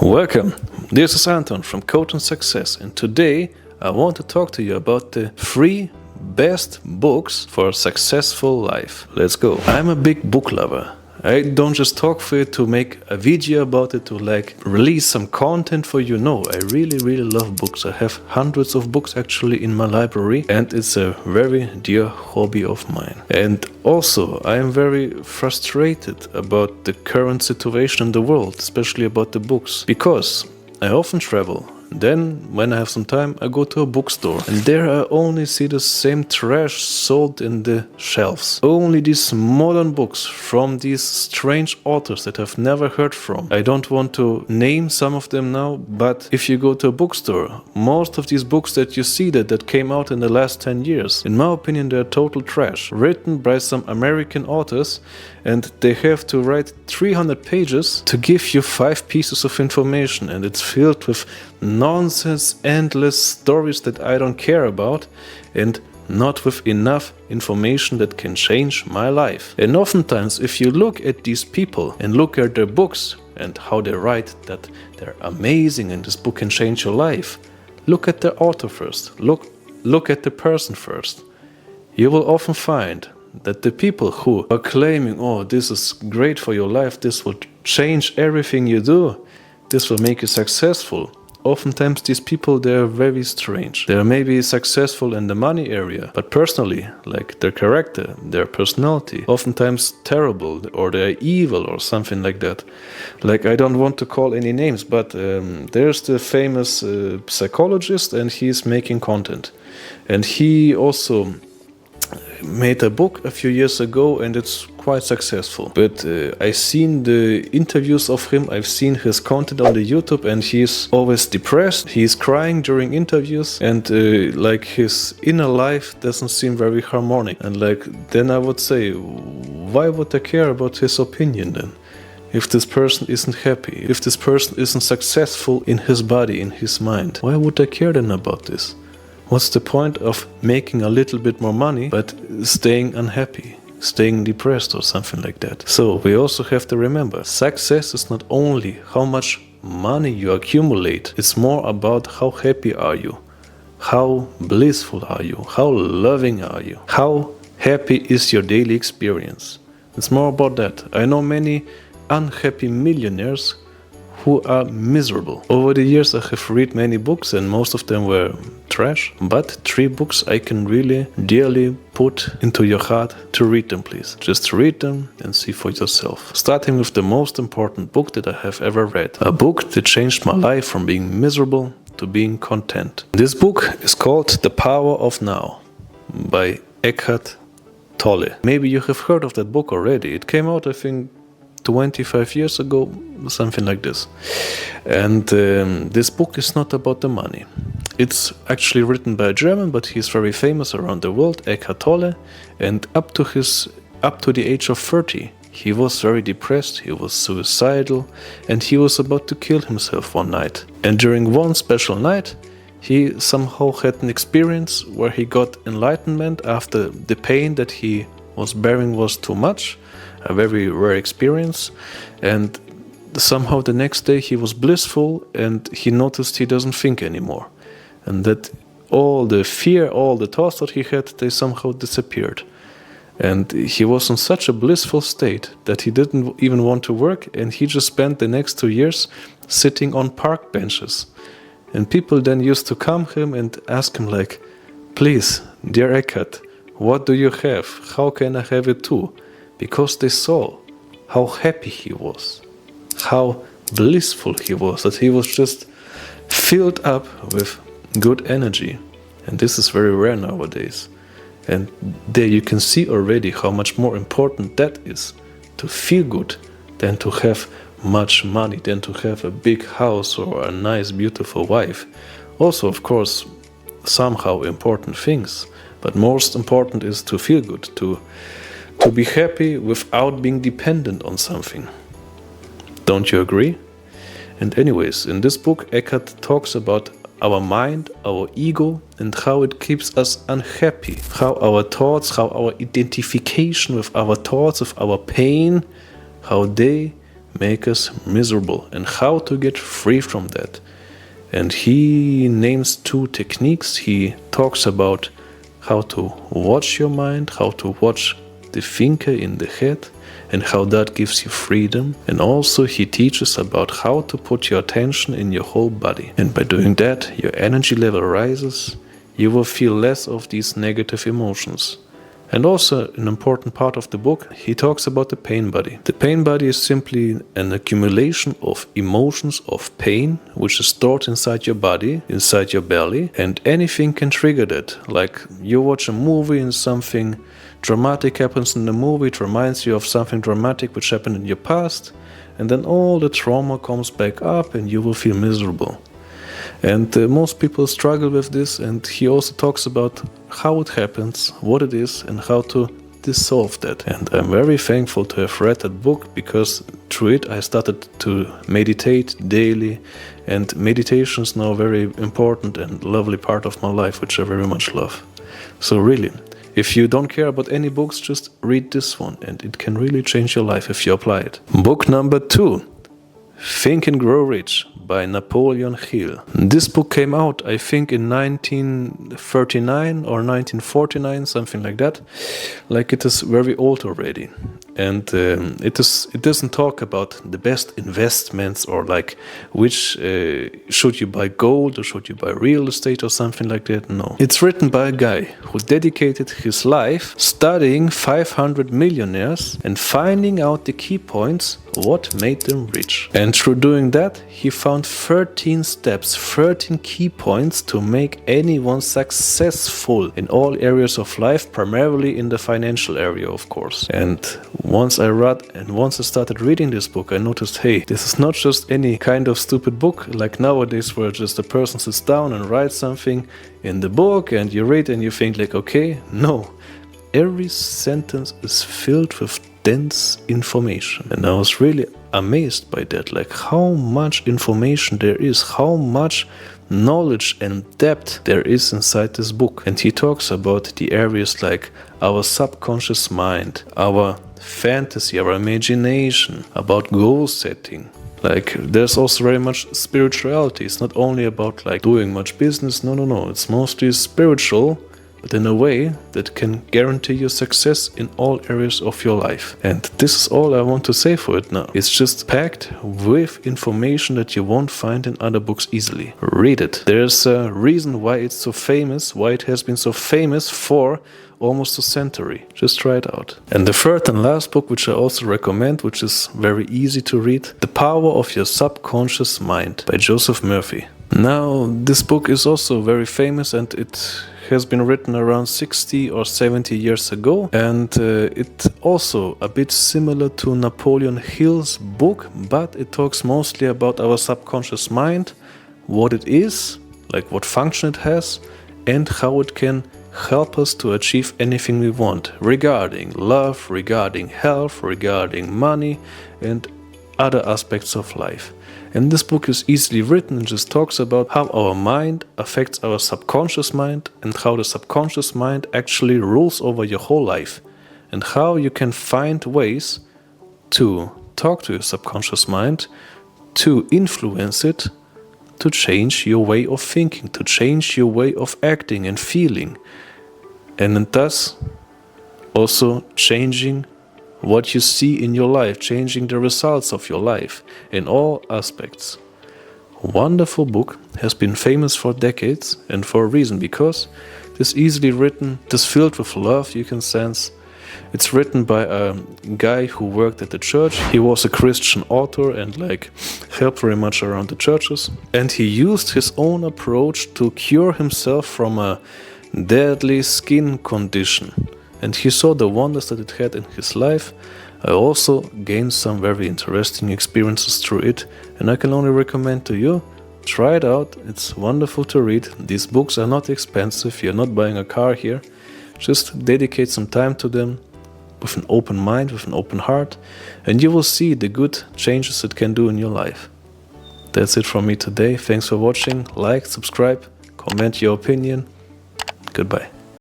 Welcome, this is Anton from Code and Success, and today I want to talk to you about the 3 best books for a successful life. Let's go. I'm a big book lover. I don't just talk for it to make a video about it, to release some content for you. No, I really love books. I have hundreds of books actually in my library, and it's a very dear hobby of mine. And also, I am very frustrated about the current situation in the world, especially about the books, because I often travel. Then, when I have some time, I go to a bookstore, and there I only see the same trash sold in the shelves. Only these modern books from these strange authors that I've never heard from. I don't want to name some of them now, but if you go to a bookstore, most of these books that you see that came out in the last 10 years, in my opinion, they're total trash. Written by some American authors, and they have to write 300 pages to give you 5 pieces of information, and it's filled with nonsense, endless stories that I don't care about, and not with enough information that can change my life. And oftentimes, if you look at these people and look at their books and how they write that they're amazing and this book can change your life, look at the author first. Look at the person first. You will often find that the people who are claiming, oh, this is great for your life, this will change everything you do, this will make you successful. Oftentimes these people, they're very strange. They're maybe successful in the money area, but personally, like their character, their personality, oftentimes terrible, or they're evil or something like that. Like, I don't want to call any names, but there's the famous psychologist, and he's making content. And he also made a book a few years ago, and it's quite successful. But I've seen the interviews of him, I've seen his content on the YouTube, and he's always depressed, he's crying during interviews, and his inner life doesn't seem very harmonic. And then I would say, why would I care about his opinion then? If this person isn't happy, if this person isn't successful in his body, in his mind, why would I care then about this? What's the point of making a little bit more money but staying unhappy, staying depressed or something like that? So we also have to remember, success is not only how much money you accumulate, it's more about how happy are you, how blissful are you, how loving are you, how happy is your daily experience. It's more about that. I know many unhappy millionaires who are miserable. Over the years I have read many books, and most of them were trash, but 3 books I can really dearly put into your heart to read them, please. Just read them and see for yourself. Starting with the most important book that I have ever read. A book that changed my life from being miserable to being content. This book is called The Power of Now by Eckhart Tolle. Maybe you have heard of that book already. It came out, I think, 25 years ago, something like this. And this book is not about the money. It's actually written by a German, but he's very famous around the world, Eckhart Tolle. And up to the age of 30, he was very depressed, he was suicidal, and he was about to kill himself one night. And during one special night, he somehow had an experience where he got enlightenment after the pain that he was bearing was too much. A very rare experience, and somehow the next day he was blissful, and he noticed he doesn't think anymore, and that all the fear, all the thoughts that he had, they somehow disappeared. And he was in such a blissful state that he didn't even want to work, and he just spent the next 2 years sitting on park benches. And people then used to come him and ask him like, please, dear Eckhart, what do you have? How can I have it too? Because they saw how happy he was, how blissful he was, that he was just filled up with good energy. And this is very rare nowadays. And there you can see already how much more important that is, to feel good, than to have much money, than to have a big house or a nice, beautiful wife. Also, of course, somehow important things, but most important is to feel good, to be happy without being dependent on something. Don't you agree? And anyways, in this book, Eckhart talks about our mind, our ego, and how it keeps us unhappy. How our thoughts, how our identification with our thoughts, with our pain, how they make us miserable and how to get free from that. And he names 2 techniques. He talks about how to watch your mind, how to watch the thinker in the head, and how that gives you freedom. And also he teaches about how to put your attention in your whole body. And by doing that, your energy level rises, you will feel less of these negative emotions. And also, an important part of the book, he talks about the pain body. The pain body is simply an accumulation of emotions of pain, which is stored inside your body, inside your belly, and anything can trigger that. Like you watch a movie and something dramatic happens in the movie, it reminds you of something dramatic which happened in your past, and then all the trauma comes back up and you will feel miserable. And most people struggle with this, and he also talks about how it happens, what it is, and how to dissolve that. And I'm very thankful to have read that book, because through it I started to meditate daily, and meditation is now a very important and lovely part of my life, which I very much love. So really, if you don't care about any books, just read this one, and it can really change your life if you apply it. Book number 2, Think and Grow Rich by Napoleon Hill. This book came out, I think, in 1939 or 1949, something like that. Like, it is very old already. And it doesn't talk about the best investments or like which should you buy gold or should you buy real estate or something like that. No. It's written by a guy who dedicated his life studying 500 millionaires and finding out the key points, what made them rich. And through doing that, he found 13 steps, 13 key points to make anyone successful in all areas of life, primarily in the financial area, of course. And once I started reading this book, I noticed, hey, this is not just any kind of stupid book like nowadays where just a person sits down and writes something in the book and you read and you think like, okay, no. Every sentence is filled with dense information. And I was really amazed by that, like how much information there is, how much knowledge and depth there is inside this book. And he talks about the areas like our subconscious mind, our fantasy, our imagination, about goal setting. Like, there's also very much spirituality. It's not only about like doing much business. No. It's mostly spiritual, but in a way that can guarantee you success in all areas of your life. And this is all I want to say for it now. It's just packed with information that you won't find in other books easily. Read it. There's a reason why it's so famous, why it has been so famous for almost a century. Just try it out. And the third and last book, which I also recommend, which is very easy to read, The Power of Your Subconscious Mind by Joseph Murphy. Now, this book is also very famous, and it has been written around 60 or 70 years ago, and it's also a bit similar to Napoleon Hill's book, but it talks mostly about our subconscious mind, what it is, like what function it has, and how it can help us to achieve anything we want regarding love, regarding health, regarding money, and other aspects of life. And this book is easily written and just talks about how our mind affects our subconscious mind and how the subconscious mind actually rules over your whole life, and how you can find ways to talk to your subconscious mind, to influence it, to change your way of thinking, to change your way of acting and feeling, and thus also changing what you see in your life, changing the results of your life in all aspects. Wonderful book, has been famous for decades, and for a reason, because it's easily written, it's filled with love, you can sense. It's written by a guy who worked at the church. He was a Christian author and like helped very much around the churches. And he used his own approach to cure himself from a deadly skin condition. And he saw the wonders that it had in his life. I also gained some very interesting experiences through it, and I can only recommend to you, try it out. It's wonderful to read. These books are not expensive. You're not buying a car here. Just dedicate some time to them with an open mind, with an open heart, and you will see the good changes it can do in your life. That's it from me today. Thanks for watching. Like, subscribe, comment your opinion. Goodbye.